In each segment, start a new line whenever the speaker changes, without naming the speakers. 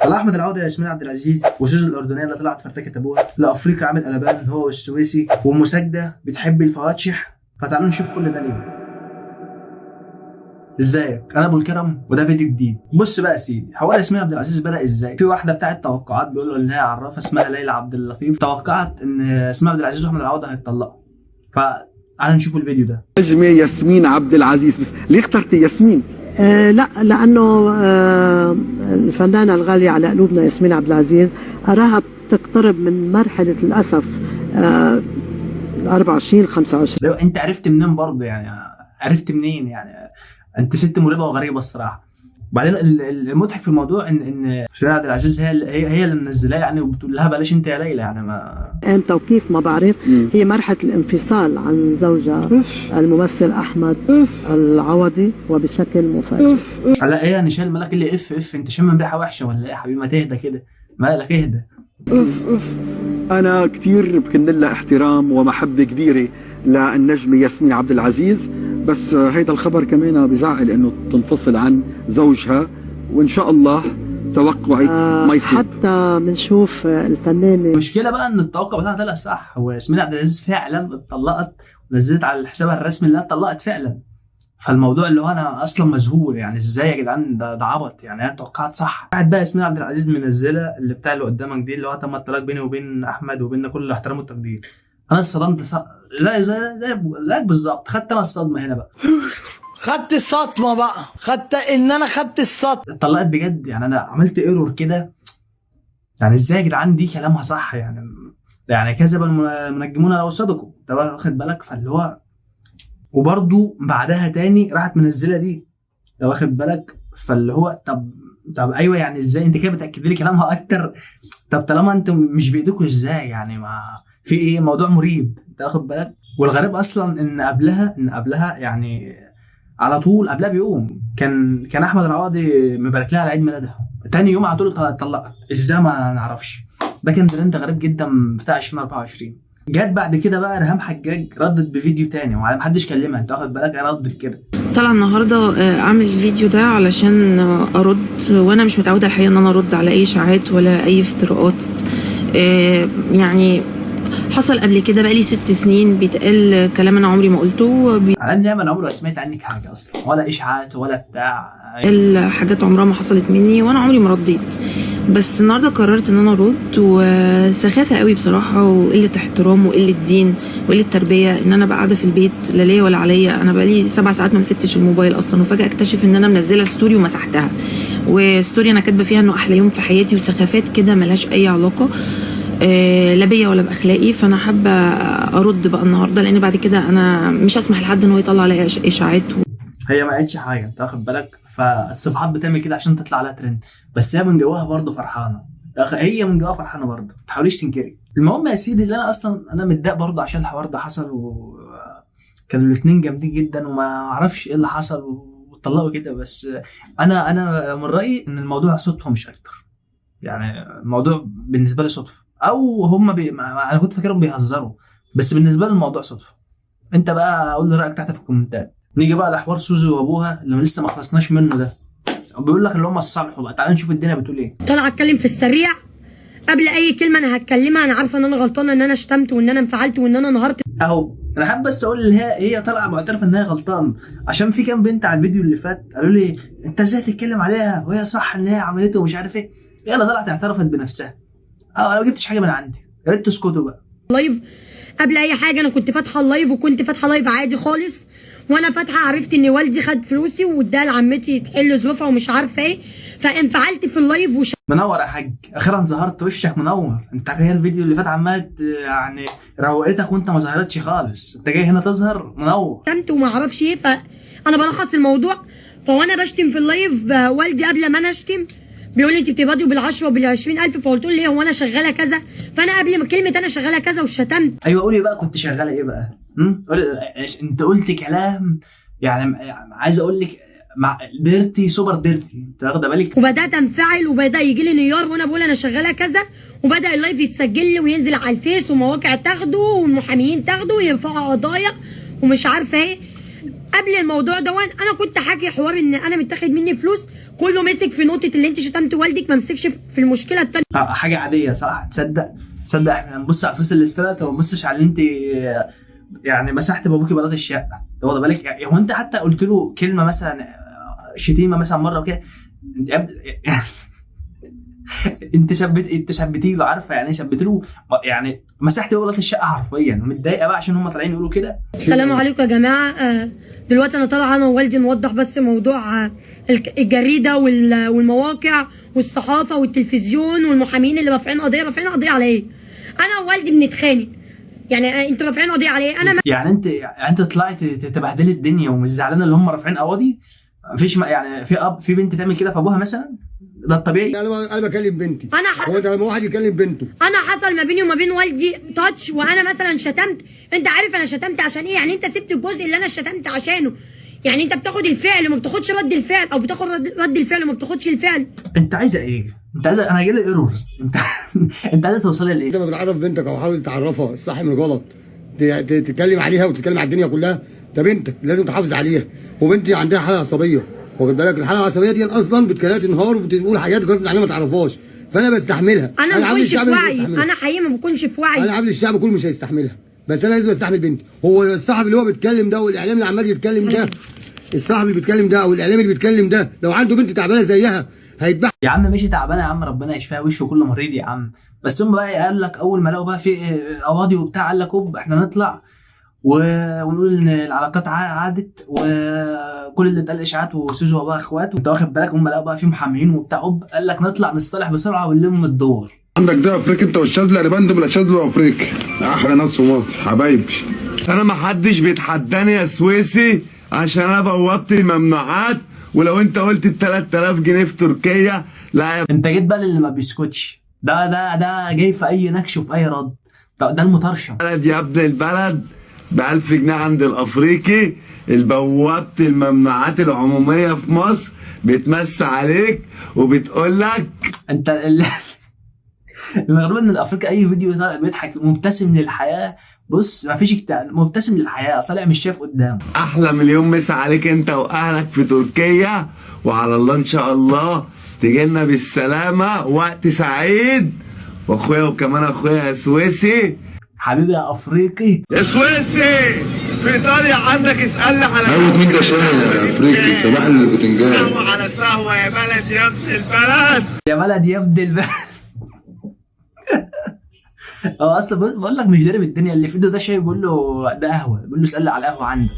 طلع احمد العوضي ياسمين عبد العزيز وزوزو الاردنيه اللي طلعت فرتكه ابوها، لافريقيا عامل قلبان هو والسويسي، ومساجده بتحب الفواتشح. فتعالوا نشوف كل ده ليه. ازيك، انا ابو الكرم وده فيديو جديد. بص بقى يا سيدي، حوار ياسمين عبد العزيز بدا ازاي؟ في واحده بتاعت توقعات بيقولوا ان هي عرافه اسمها ليلى عبد اللطيف توقعت ان ياسمين عبد العزيز واحمد العوضي هيتطلقوا. فتعالوا نشوف الفيديو ده.
نجمة ياسمين عبد العزيز، بس ليه اخترتي ياسمين؟
لا، لأنه الفنانة الغالية على قلوبنا ياسمين عبد العزيز أراها بتقترب من مرحلة للأسف 24 25.
لو انت عرفت منين برضه يعني؟ عرفت منين يعني؟ انت ست مريبه وغريبه الصراحه. وبعدين المضحك في الموضوع ان ياسمين عبد العزيز هي اللي منزلاه يعني، وبتقول لها بلاش انت يا ليلى يعني. ما
امتى وكيف ما بعرف. هي مرحلة الانفصال عن زوجها الممثل أحمد العوضي وبشكل مفاجئ.
هلا ايه يعني شايل مالك اللي اف انت شامم ريحه وحشه ولا ايه يا حبيبي؟ ما تهدى كده، مالك اهدى.
أنا كتير بكن لها احترام ومحبة كبيرة للنجمة ياسمين عبد العزيز، بس هيدا الخبر كمان بزعل إنه تنفصل عن زوجها، وإن شاء الله توقعي ما يصير.
حتى بنشوف الفنانة.
المشكله بقى ان التوقع بتاعها طلع صح، هو ياسمين عبد العزيز فعلا اتطلقت ونزلت على حسابها الرسمي انها اتطلقت فعلا. فالموضوع اللي هو انا اصلا مذهول يعني، ازاي يا جدعان؟ ده عبط يعني، هي توقعت صح. قاعد بقى ياسمين عبد العزيز منزله اللي بتاع اللي قدامك دي، اللي هو تم الطلاق بيني وبين احمد وبيننا كل الاحترام والتقدير. انا اتصدمت زيك بالظبط. خدت انا الصدمه هنا بقى.
خدت الصدمه بقى، خدت الصدمه.
اتطلقت بجد يعني، انا عملت ايرور كده يعني. ازاي يا جدعان دي كلامها صح يعني كذب المنجمون لو صدقوا، انت واخد بالك؟ فاللي هو وبرضو بعدها تاني راحت منزله دي، لو واخد بالك؟ فاللي هو طب ايوه يعني ازاي انت كده بتاكد لي كلامها اكتر؟ طب طالما انت مش بايدكم ازاي يعني؟ ما في ايه؟ موضوع مريب، انت واخد بالك؟ والغريب اصلا ان قبلها يعني على طول قبلها بيوم كان احمد العوضي مبارك لها على عيد ميلادها، تاني يوم على طول اتطلقت. ازاي ما نعرفش؟ ده كان ترند غريب جدا بتاع 2024. جت بعد كده بقى ريهام حجاج ردت بفيديو تاني ومحدش كلمها، انت واخد بالك؟ ردت كده.
طلع النهارده اعمل الفيديو ده علشان ارد، وانا مش متعوده الحقيقه ان انا ارد على اي اشاعات ولا اي افتراءات. يعني حصل قبل كده بقالي 6 سنين بيتقال كلام انا عمري ما قلته.
على النعمه انا عمري ما سمعت عنك حاجه اصلا، ولا اشاعات ولا بتاع.
الحاجات عمرها ما حصلت مني وانا عمري ما رديت، بس النهارده قررت ان انا ارد. وسخافه قوي بصراحه، وقله احترام وقله دين وقله تربيه ان انا بقى قاعده في البيت لا ليا ولا عليا. انا بقالي 7 ساعات ما مسكتش الموبايل اصلا، وفجاه اكتشف ان انا منزله ستوري ومسحتها، وستوري انا كاتبه فيها انه احلى يوم في حياتي، وسخافات كده ملهاش اي علاقه لا بيا ولا باخلاقي. فانا حابه ارد بقى النهارده، لان بعد كده انا مش هسمح لحد ان هو يطلع عليا اشاعات.
هي ما قالتش حاجه، انت واخد بالك؟ فالصفحات بتعمل كده عشان تطلع عليها ترند، بس هي من جواها برضه فرحانه. هي من جواها فرحانه برضه، ما تحاوليش تنكري. المهم يا سيدي، اللي انا متضايق برضه عشان الحوار ده حصل، وكانوا الاثنين جامدين جدا وما اعرفش ايه اللي حصل واتطلقوا كده. بس انا من رايي ان الموضوع صدفه مش اكتر يعني. الموضوع بالنسبه لي صدفه، او هم انا كنت فاكرهم بيهزروا، بس بالنسبه لي الموضوع صدفه. انت بقى قول لي رايك تحت في الكومنتات. نيجي بقى لحوار سوزي وابوها اللي لسه ما خلصناش منه ده. بيقول لك اللي هم الصالحوا بقى. تعال نشوف الدنيا بتقول ايه.
طالعه اتكلم في السريع قبل اي كلمه انا هتكلمها. انا عارفه ان انا غلطانه، ان انا شتمت وان انا انفعلت وان انا نهرت.
اهو انا حابب بس اقول ان هي طالعه معترفه ان هي غلطان، عشان في كام بنت على الفيديو اللي فات قالوا لي انت ازاي تتكلم عليها وهي صح ان هي عملته ومش عارف ايه. هي اللي طلعت اعترفت بنفسها. انا ما جبتش حاجه من عندي، يا ريت تسكتوا بقى.
لايف قبل اي حاجه انا كنت فاتحه اللايف، وكنت فاتحه لايف عادي خالص. وانا فاتحه عرفت ان والدي خد فلوسي واداها لعمتي تحل ظروفها ومش عارفه ايه، فانفعلت في اللايف
منور يا حاج، اخيرا ظهرت، وشك منور. انت جاي الفيديو اللي فات عمال يعني روقتك وانت ما ظهرتش خالص، انت جاي هنا تظهر منور.
شتمت وما اعرفش ايه. فانا بلخص الموضوع. فوانا بشتم في اللايف والدي قبل ما انا اشتم بيقول لي انت بتبادوا بال10 وبال20,000. فقلت له ليه؟ هو انا شغاله كذا؟ فانا قبل ما كلمه انا شغاله كذا وشتمت.
ايوه قولي بقى، كنت شغاله ايه بقى؟ انت قلت كلام يعني عايز اقول لك مع ديرتي سوبر ديرتي، انت واخده بالك؟
وبدات انفعل وبدا يجي لي انهيار وانا بقول انا شغاله كذا، وبدا اللايف يتسجل لي وينزل على الفيس ومواقع تاخده والمحاميين تاخده ويرفعوا قضايا ومش عارفه ايه. قبل الموضوع ده انا كنت حاكي حوار ان انا متاخد مني فلوس، كله مسك في نقطه اللي انت شتمت والدك، ما مسكش في المشكله الثانيه.
حاجه عاديه صح؟ تصدق احنا هنبص على الفلوس اللي استلمت وما نبصش على اللي انت يعني مسحت بابوكي بلاط الشقه. طب واخد بالك؟ يعني هو انت حتى قلت له كلمه مثلا شتيمه مثلا مره وكده؟ انت يعني انت شبتي له، عارفه يعني شبت له، يعني مسحت بلاط الشقه حرفيا. متضايقه بقى عشان هم طالعين يقولوا كده.
السلام عليكم يا جماعه. دلوقتي انا طالعه انا ووالدي نوضح بس موضوع الجريده والمواقع والصحافه والتلفزيون والمحامين اللي رافعين قضيه على ايه؟ انا ووالدي بنتخانق. يعني انتوا رافعين قضيه على ايه؟ انا
يعني انت طلعت تبهدلي الدنيا ومش زعلانه اللي هم رافعين قواضي؟ مفيش يعني في بنت تعمل كده في ابوها مثلا؟ ده الطبيعي.
انا بكلم بنتي.
هو
ده لما واحد يكلم بنته.
انا حصل ما بيني وما بين والدي تاتش، وانا مثلا شتمت. انت عارف انا شتمت عشان ايه؟ يعني انت سبت الجزء اللي انا شتمت عشانه. يعني انت بتاخد الفعل وما بتاخدش رد الفعل، او بتاخد رد الفعل وما بتاخدش الفعل.
انت عايزه ايه؟ انا جاي لي ايرور. انت عايزه توصلي لايه؟
انت لما بتعرف بنتك او حاول تعرفها الصح من الغلط، تتكلم عليها وتتكلم على الدنيا كلها، ده بنتك لازم تحافظ عليها. وبنتي عندها حاله عصبيه، واخد بالك؟ الحاله العصبيه دي اصلا بتكلات انهار وبتقول حاجات غصب عنها ما تعرفهاش، فانا بستحملها.
انا ما بكونش في وعي، انا حقيقي ما بكونش في وعي.
انا عامل الشعب كله مش هيستحملها، بس انا لازم استحمل بنتي. هو الصحفي اللي هو بيتكلم ده والاعلام اللي عمال يتكلم ده، الصحفي اللي بيتكلم ده او الاعلامي اللي بيتكلم ده، لو عنده بنت تعبانه زيها هيتباع.
يا عم ماشي تعبانه يا عم، ربنا يشفيها ويشفي كل مريض يا عم. بس هم بقى قال لك اول ما لقوا بقى في قواضي وبتاع، قال لك احنا نطلع ونقول ان العلاقات عادت وكل اللي اتقال اشاعات وسوزو بقى اخوات. وانت واخد بالك هم لقوا بقى في محامين وبتاع، قال لك نطلع نصالح بسرعه ونلم الدور.
عندك ده افريقيا انت والشاذلي ريباند ولا شاذلي وافريقيا، احلى ناس في مصر حبايبي.
انا ما حدش بيتحداني يا سويسي عشان انا بوابت الممنوعات، ولو انت قلت ب 3000 جنيه في تركيا لا يا
انت جيت بقى للي ما بيسكتش. ده جاي في اي نكش وفي اي رد. ده المطرشم.
بلد يا ابن البلد ب 1000 جنيه عند الافريقي. البوابة الممنوعات العمومية في مصر بتمس عليك وبتقول لك
انت الغريب ان الافريقي اي فيديو طالع بيضحك مبتسم للحياه. بص مفيش مبتسم للحياه، طالع مش شايف قدامه.
احلى مليون مسا عليك انت واهلك في تركيا، وعلى الله ان شاء الله تجيلنا بالسلامه وقت سعيد. واخويا وكمان اخويا يا سويسي
حبيبي يا افريقي.
يا سويسي في ايطاليا عندك اسالني على
سهوة مين ده يا افريقي؟ صباح البتنجان.
سهوة على سهوة يا بلد يا ابن البلد.
يا بلد يا ابن البلد. هو اصلا بقول لك مش دارب الدنيا. اللي في ايده ده شاي بيقول له ده قهوه، بيقول له اسالني على القهوه عندك.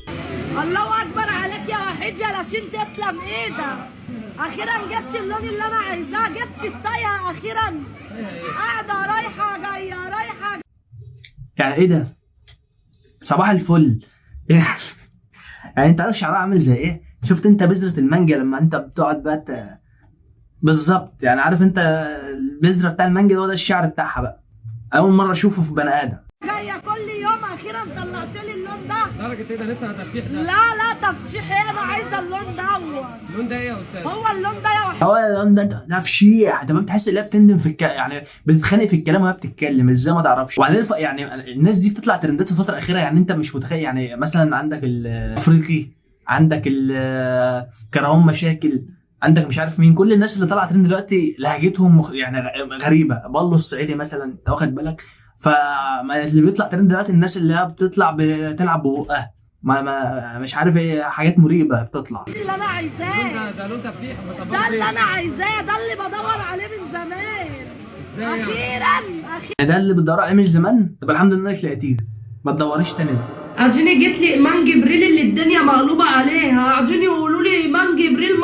الله اكبر عليك يا وحيد يا لاشين، تسلم ايدك. اخيرا جبت اللون اللي انا عايزاه، جبت الطايه اخيرا. قاعده رايحه جايه رايحه.
يعني ايه ده؟ صباح الفل. يعني انت عارف شعرها عامل زي ايه؟ شفت انت بذره المانجا لما انت بتقعد بقى بالظبط؟ يعني عارف انت البذره بتاع المانجا ده الشعر بتاعها بقى. اول مره اشوفه في بني ادم.
جايه كل يوم اخيرا طلعت لي اللون ده.
درجة ايه ده؟ لسه تفتيح ده؟
لا تفتيح ايه؟ انا عايزه اللون ده.
اللون ده ايه يا استاذ؟
هو اللون ده يا وحيد.
هو اللون ده تفشيع. انت بتحس ان هي بتندم في يعني بتتخانق في الكلام وهي بتتكلم ازاي ما تعرفش. وبعدين يعني الناس دي بتطلع ترندات في الفتره الاخيره. يعني انت مش متخيل. يعني مثلا عندك الافريقي، عندك كراون مشاكل، عندك مش عارف مين. كل الناس اللي طالعه ترند دلوقتي لهجتهم يعني غريبه. بالو الصعيدي مثلا، انت واخد بالك؟ فاللي بيطلع ترند دلوقتي الناس اللي هي بتطلع بتلعب ببقها، ما مش عارف ايه، حاجات مريبه بتطلع.
اللي انا عايزاه
ده لون تفتيح.
ده اللي انا عايزاه، ده اللي بدور عليه من زمان. اخيرا
ده اللي بتدور عليه من زمان. طب الحمد لله انك لقيتيه، ما تدوريش تاني.
عايزين جيت لي ايمان جبريل اللي الدنيا مقلوبه عليها، عايزين يقولوا لي ايمان جبريل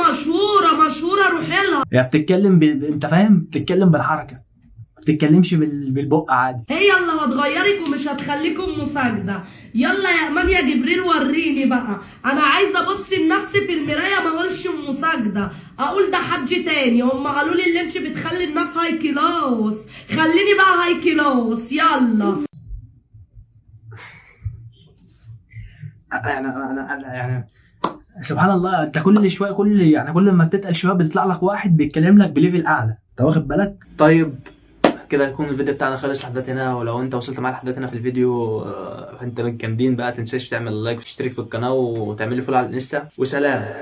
مشهوره روحي لها.
يا بتتكلم انت فاهم؟ بتتكلم بالحركه، ما بتتكلمش بالبق عادي.
هي اللي هتغيرك ومش هتخليكم مساجده. يلا يا ايمان يا جبريل وريني بقى. انا عايزه ابص لنفسي في المرايه ما اقولش مساجده، اقول ده حد تاني. هم قالوا لي اللي انت بتخلي الناس هاي كلاس، خليني بقى هاي كلاس. يلا
يعني سبحان الله. انت كل شويه كل ما بتتقل شويه بيطلع لك واحد بيتكلم لك بليفل اعلى. انت واخد بالك؟ طيب كده يكون الفيديو بتاعنا خلص لحد هنا. ولو انت وصلت معايا لحد هنا في الفيديو فانت من الجامدين بقى. تنساش تعمل لايك وتشترك في القناه وتعمل لي فولو على الانستا. وسلام.